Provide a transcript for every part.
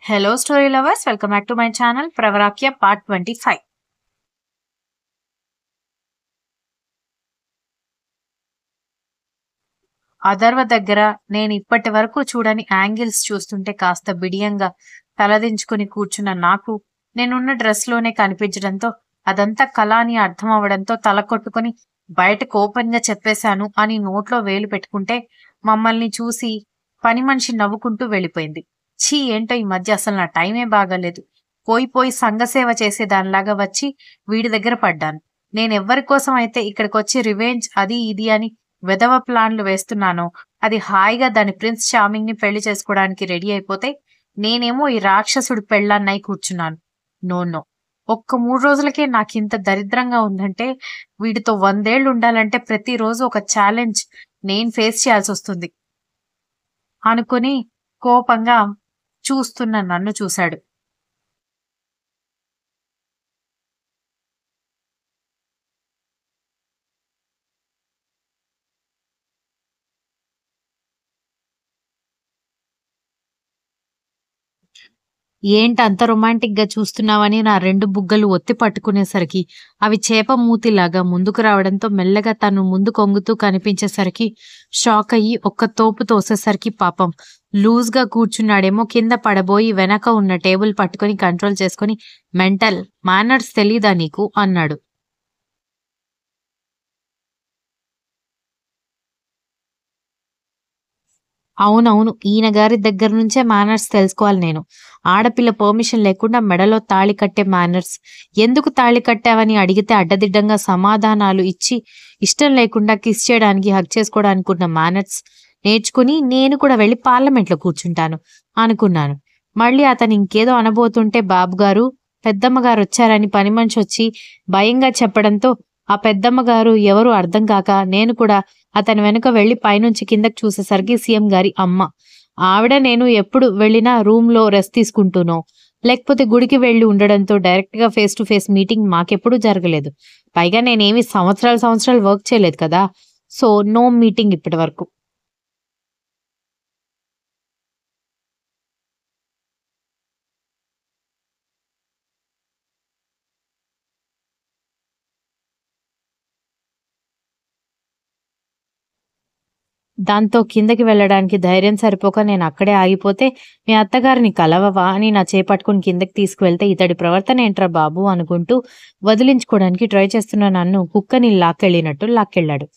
Hello, story lovers. Welcome back to my channel, Pravarakia Part 25. Atharva దగ్గర నేను ఇప్పటి వరకు చూడని యాంగిల్స్ చూస్తుంటే కాస్త బిడియంగా తలదించుకుని కూర్చున్న నాకు నేనున్న డ్రెస్లోనే కనిపించడంతో అదంతా కళ అని అర్థం అవడంతో తల కొట్టుకుని బయటకు ఓపెన్ గా చెప్పేశాను అని నోట్లో వేలు పెట్టుకుంటే మమ్మల్ని చూసి పని మనిషి నవ్వుకుంటూ వెళ్ళిపోయింది. ఛీ, ఏంటో ఈ మధ్య అసలు నా టైమే బాగాలేదు. పోయి సంఘసేవ చేసేదానిలాగా వచ్చి వీడి దగ్గర పడ్డాను. నేనెవ్వరి కోసం అయితే ఇక్కడికొచ్చి రివెంజ్ అది ఇది అని వెధవ ప్లాన్లు వేస్తున్నానో అది హాయిగా దాని ప్రిన్స్ చార్మింగ్ ని పెళ్లి చేసుకోవడానికి రెడీ అయిపోతే నేనేమో ఈ రాక్షసుడి పెళ్ళాన్నై కూర్చున్నాను. నో, ఒక్క 3 రోజులకే నాకింత దరిద్రంగా ఉందంటే వీటితో 100 ఏళ్ళు ఉండాలంటే ప్రతిరోజు ఒక ఛాలెంజ్ నేను ఫేస్ చేయాల్సి వస్తుంది అనుకుని కోపంగా చూస్తున్న నన్ను చూశాడు. ఏంటి అంత రొమాంటిక్ గా చూస్తున్నావని నా 2 బుగ్గలు ఒత్తి పట్టుకునేసరికి అవి చేప మూతిలాగా ముందుకు రావడంతో మెల్లగా తను ముందు కొంగుతూ కనిపించేసరికి షాక్ అయ్యి ఒక్క తోపు తోసేసరికి పాపం లూజ్ గా కూర్చున్నాడేమో కింద పడబోయి వెనక ఉన్న టేబుల్ పట్టుకుని కంట్రోల్ చేసుకుని మెంటల్ మేనర్స్ తెలీదా నీకు అన్నాడు. అవునవును, ఈయన గారి దగ్గర నుంచే మేనర్స్ తెలుసుకోవాలి నేను. ఆడపిల్ల పర్మిషన్ లేకుండా మెడలో తాళి కట్టే మేనర్స్, ఎందుకు తాళి కట్టావని అడిగితే అడ్డదిడ్డంగా సమాధానాలు ఇచ్చి ఇష్టం లేకుండా కిస్ చేయడానికి హక్ చేసుకోవడానికి ఉన్న మేనర్స్ నేర్చుకుని నేను కూడా వెళ్ళి పార్లమెంట్లో కూర్చుంటాను అనుకున్నాను. మళ్ళీ అతను ఇంకేదో అనబోతుంటే బాబుగారు పెద్దమ్మగారు వచ్చారని పని మనిషి వచ్చి భయంగా చెప్పడంతో ఆ పెద్దమ్మగారు ఎవరు అర్థం కాక నేను కూడా అతని వెనుక వెళ్లి పైనుంచి కిందకి చూసేసరికి సీఎం గారి అమ్మ. ఆవిడ నేను ఎప్పుడు వెళ్ళినా రూమ్ లో రెస్ట్ తీసుకుంటూనో లేకపోతే గుడికి వెళ్లి ఉండడంతో డైరెక్ట్ గా ఫేస్ టు ఫేస్ మీటింగ్ మాకెప్పుడూ జరగలేదు. పైగా నేనేమి సంవత్సరాలు వర్క్ చేయలేదు కదా, సో నో మీటింగ్ ఇప్పటి వరకు. దాంతో కిందకి వెళ్ళడానికి ధైర్యం సరిపోక నేను అక్కడే ఆగిపోతే మీ అత్తగారిని కలవవా అని నా చేపట్టుకుని కిందకి తీసుకువెళ్తే ఇతడి ప్రవర్తన ఏంట్రా బాబు అనుకుంటూ వదిలించుకోవడానికి ట్రై చేస్తున్న నన్ను కుక్కని లాక్కెళ్ళాడు.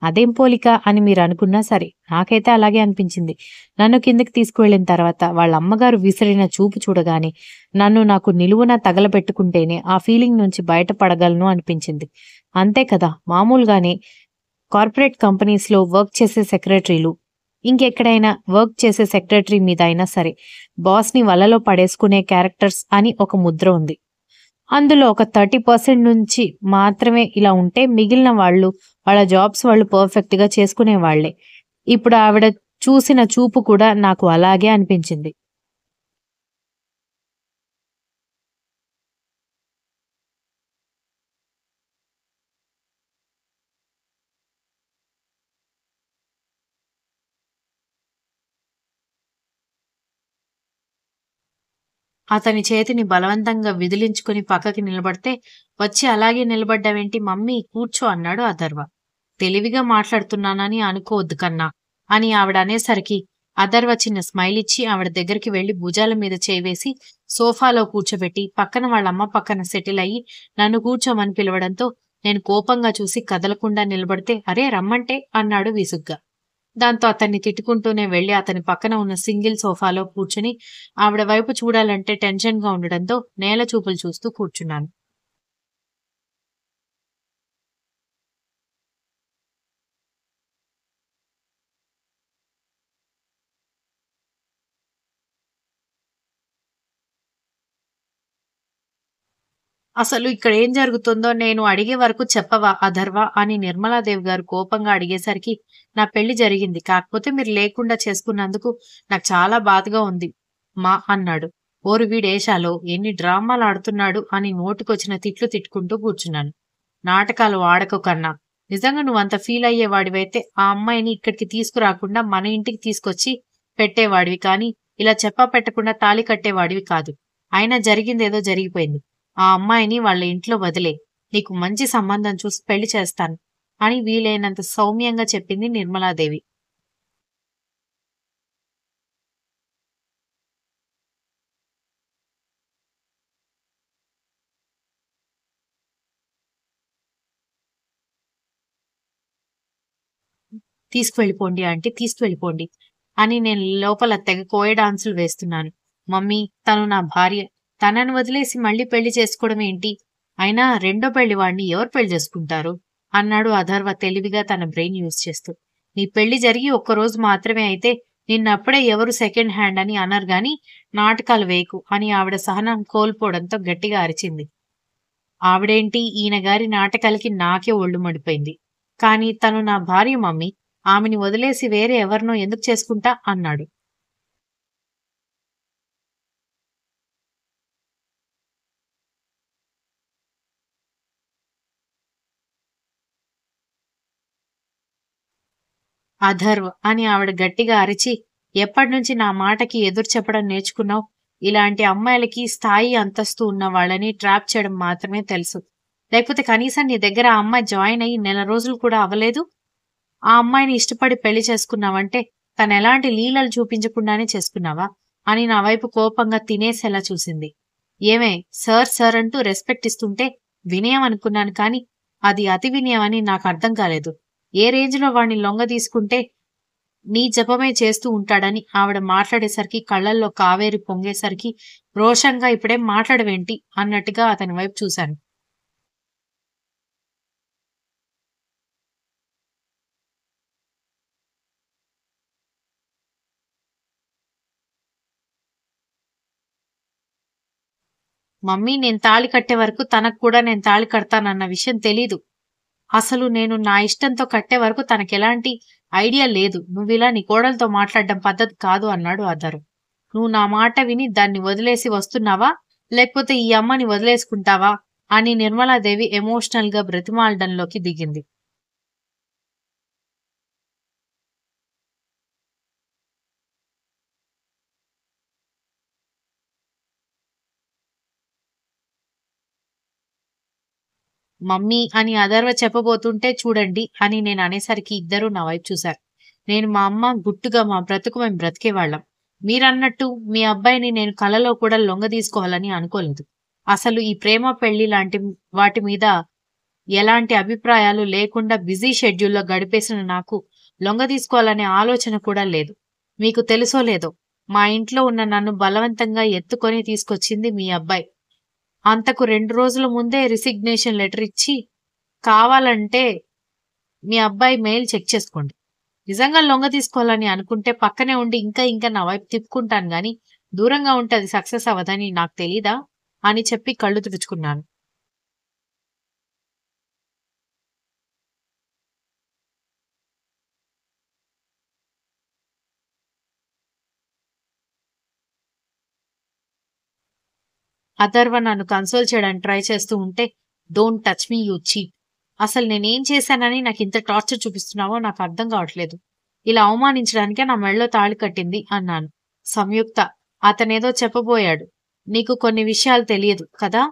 అదేం పోలిక అని మీరు అనుకున్నా సరే, నాకైతే అలాగే అనిపించింది. నన్ను కిందకి తీసుకువెళ్ళిన తర్వాత వాళ్ళ అమ్మగారు విసిరిన చూపు చూడగానే నన్ను నాకు నిలువున తగలబెట్టుకుంటేనే ఆ ఫీలింగ్ నుంచి బయటపడగలను అనిపించింది. అంతే కదా, మామూలుగానే కార్పొరేట్ కంపెనీస్లో వర్క్ చేసే సెక్రటరీలు, ఇంకెక్కడైనా వర్క్ చేసే సెక్రటరీ మీద అయినా సరే బాస్ని వలలో పడేసుకునే క్యారెక్టర్స్ అని ఒక ముద్ర ఉంది. అందులో ఒక 30% నుంచి మాత్రమే ఇలా ఉంటే మిగిలిన వాళ్ళు వాళ్ళ జాబ్స్ వాళ్ళు పర్ఫెక్ట్గా చేసుకునే వాళ్లే. ఇప్పుడు ఆవిడ చూసిన చూపు కూడా నాకు అలాగే అనిపించింది. అతని చేతిని బలవంతంగా విదిలించుకుని పక్కకి నిలబడితే వచ్చి అలాగే నిలబడ్డావేంటి మమ్మీ, కూర్చో అన్నాడు అథర్వ. తెలివిగా మాట్లాడుతున్నానని అనుకోవద్దు కన్నా అని ఆవిడ అనేసరికి అథర్వ చిన్న స్మైల్ ఇచ్చి ఆవిడ దగ్గరికి వెళ్లి భుజాల మీద చేవేసి సోఫాలో కూర్చోబెట్టి పక్కన వాళ్ళమ్మ పక్కన సెటిల్ అయ్యి నన్ను కూర్చోమని పిలవడంతో నేను కోపంగా చూసి కదలకుండా నిలబడితే అరే రమ్మంటే అన్నాడు విసుగ్గా. దాంతో అతన్ని తిట్టుకుంటూనే వెళ్లి అతని పక్కన ఉన్న సింగిల్ సోఫాలో కూర్చుని ఆవిడ వైపు చూడాలంటే టెన్షన్ గా ఉండడంతో నేల చూపులు చూస్తూ కూర్చున్నాను. అసలు ఇక్కడ ఏం జరుగుతుందో నేను అడిగే వరకు చెప్పవా అథర్వ అని నిర్మలాదేవి గారు కోపంగా అడిగేసరికి నా పెళ్లి జరిగింది, కాకపోతే మీరు లేకుండా చేసుకున్నందుకు నాకు చాలా బాధగా ఉంది మా అన్నాడు. ఓరు వీడేశాలో ఎన్ని డ్రామాలు ఆడుతున్నాడు అని నోటికొచ్చిన తిట్లు తిట్టుకుంటూ కూర్చున్నాను. నాటకాలు ఆడకు కన్నా, నిజంగా నువ్వంత ఫీల్ అయ్యేవాడివైతే ఆ అమ్మాయిని ఇక్కడికి తీసుకురాకుండా మన ఇంటికి తీసుకొచ్చి పెట్టేవాడివి, కానీ ఇలా చెప్పా పెట్టకుండా తాళి కట్టేవాడివి కాదు. అయినా జరిగిందేదో జరిగిపోయింది. ఆ అమ్మాయిని వాళ్ళ ఇంట్లో వదిలే. నీకు మంచి సంబంధం చూసి పెళ్లి చేస్తాను అని వీలైనంత సౌమ్యంగా చెప్పింది నిర్మలాదేవి. తీసుకువెళ్ళిపోండి ఆంటీ, తీసుకువెళ్ళిపోండి అని నేను లోపల తెగ కోయ డాన్సులు వేస్తున్నాను. మమ్మీ, తను నా భార్య. తనని వదిలేసి మళ్ళీ పెళ్లి చేసుకోవడం ఏంటి? అయినా రెండో పెళ్లి వాడిని ఎవరు పెళ్లి చేసుకుంటారు? అన్నాడు అథర్వ తెలివిగా తన బ్రెయిన్ యూజ్ చేస్తూ. నీ పెళ్లి జరిగి ఒక్కరోజు మాత్రమే అయితే నిన్నప్పుడే ఎవరు సెకండ్ హ్యాండ్ అని అనరు గాని నాటకాలు వేయకు అని ఆవిడ సహనం కోల్పోవడంతో గట్టిగా అరిచింది. ఆవిడేంటి ఈయన గారి నాటకాలకి నాకే ఒళ్ళు మడిపోయింది. కానీ తను నా భార్య మమ్మీ. ఆమెని వదిలేసి వేరే ఎవరినో ఎందుకు చేసుకుంటా అన్నాడు. అథర్వ్ అని ఆవిడ గట్టిగా అరిచి, ఎప్పటినుంచి నా మాటకి ఎదురు చెప్పడం నేర్చుకున్నావు? ఇలాంటి అమ్మాయిలకి స్థాయి అంతస్తు ఉన్న వాళ్ళని ట్రాప్ చేయడం మాత్రమే తెలుసు. లేకపోతే కనీసం నీ దగ్గర ఆ అమ్మాయి జాయిన్ అయ్యి నెల రోజులు కూడా అవ్వలేదు. ఆ అమ్మాయిని ఇష్టపడి పెళ్లి చేసుకున్నావంటే తనెలాంటి లీలలు చూపించకుండానే చేసుకున్నావా అని నా వైపు కోపంగా తినేసేలా చూసింది. ఏమే, సార్ సార్ అంటూ రెస్పెక్ట్ ఇస్తుంటే వినయం అనుకున్నాను కానీ అది అతి వినయం అని నాకు అర్థం కాలేదు. ఏ రేంజ్లో వాణ్ణి లొంగ తీసుకుంటే నీ జపమే చేస్తూ ఉంటాడని ఆవిడ మాట్లాడేసరికి కళ్ళల్లో కావేరి పొంగేసరికి రోషంగా ఇప్పుడేం మాట్లాడవేంటి అన్నట్టుగా అతని వైపు చూశాను. మమ్మీ, నేను తాళి కట్టే వరకు తనకు కూడా నేను తాళి కడతానన్న విషయం తెలీదు. అసలు నేను నా ఇష్టంతో కట్టే వరకు తనకెలాంటి ఐడియా లేదు. నువ్విలా నీ కోడలతో మాట్లాడడం పద్ధతి కాదు అన్నాడు అదరు. నువ్వు నా మాట విని దాన్ని వదిలేసి వస్తున్నావా? లేకపోతే ఈ అమ్మని వదిలేసుకుంటావా? అని నిర్మలాదేవి ఎమోషనల్ గా బ్రతిమాలడంలోకి దిగింది. మమ్మీ అని అథర్వ చెప్పబోతుంటే చూడండి అని నేను అనేసరికి ఇద్దరూ నా వైపు చూశారు. నేను మా అమ్మ గుట్టుగా మా బ్రతుకు మేము బ్రతికేవాళ్ళం. మీరన్నట్టు మీ అబ్బాయిని నేను కలలో కూడా లొంగదీసుకోవాలని అనుకోలేదు. అసలు ఈ ప్రేమ పెళ్లి లాంటి వాటి మీద ఎలాంటి అభిప్రాయాలు లేకుండా బిజీ షెడ్యూల్లో గడిపేసిన నాకు లొంగదీసుకోవాలనే ఆలోచన కూడా లేదు. మీకు తెలుసో లేదో మా ఇంట్లో ఉన్న నన్ను బలవంతంగా ఎత్తుకొని తీసుకొచ్చింది మీ అబ్బాయి. అంతకు 2 రోజుల ముందే రిసిగ్నేషన్ లెటర్ ఇచ్చి, కావాలంటే మీ అబ్బాయి మెయిల్ చెక్ చేసుకోండి. నిజంగా లొంగ తీసుకోవాలని అనుకుంటే పక్కనే ఉండి ఇంకా ఇంకా నా వైపు తిప్పుకుంటాను గాని దూరంగా ఉంటే అది సక్సెస్ అవ్వదని నాకు తెలీదా అని చెప్పి కళ్ళు తుడుచుకున్నాను. అథర్వ నన్ను కన్సోల్ చేయడానికి ట్రై చేస్తూ ఉంటే, don't touch me you cheat. అసలు నేనేం చేశానని నాకు ఇంత టార్చర్ చూపిస్తున్నావో నాకు అర్థం కావట్లేదు. ఇలా అవమానించడానికే నా మెడలో తాళి కట్టింది అన్నాను. సంయుక్త అతనేదో చెప్పబోయాడు. నీకు కొన్ని విషయాలు తెలియదు కదా.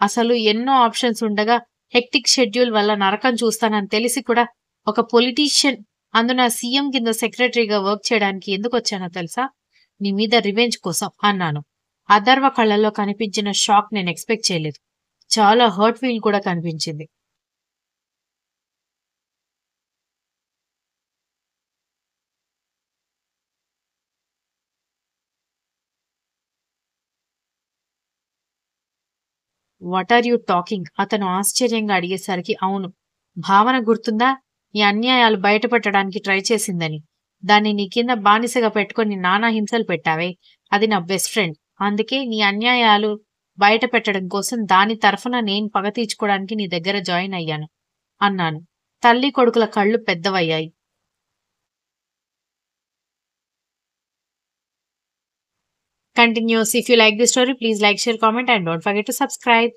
అసలు ఎన్నో ఆప్షన్స్ ఉండగా హెక్టిక్ షెడ్యూల్ వల్ల నరకం చూస్తానని తెలిసి కూడా ఒక పొలిటీషియన్, అందున సీఎం కింద సెక్రటరీగా వర్క్ చేయడానికి ఎందుకు వచ్చానో తెలుసా? నీ మీద రివెంజ్ కోసం అన్నాను. అథర్వ కళ్ళల్లో కనిపించిన షాక్ నేను ఎక్స్పెక్ట్ చేయలేదు. చాలా హర్ట్ ఫీల్ కూడా కనిపించింది. What are you talking? అతను ఆశ్చర్యంగా అడిగేసరికి అవును, భావన గుర్తుందా? ఈ అన్యాయాలు బయటపెట్టడానికి ట్రై చేసిందని. దాన్ని నీ కింద బానిసగా పెట్టుకొని నానా హింసలు పెట్టావే, అది నా బెస్ట్ ఫ్రెండ్. అందుకే నీ అన్యాయాలు బయట పెట్టడం కోసం దాని తరఫున నేను పగ తీర్చుకోవడానికి నీ దగ్గర జాయిన్ అయ్యాను అన్నాను. తల్లి కొడుకుల కళ్ళు పెద్దవయ్యాయి. Continues. If you like this story, please like, share, comment, and don't forget to subscribe.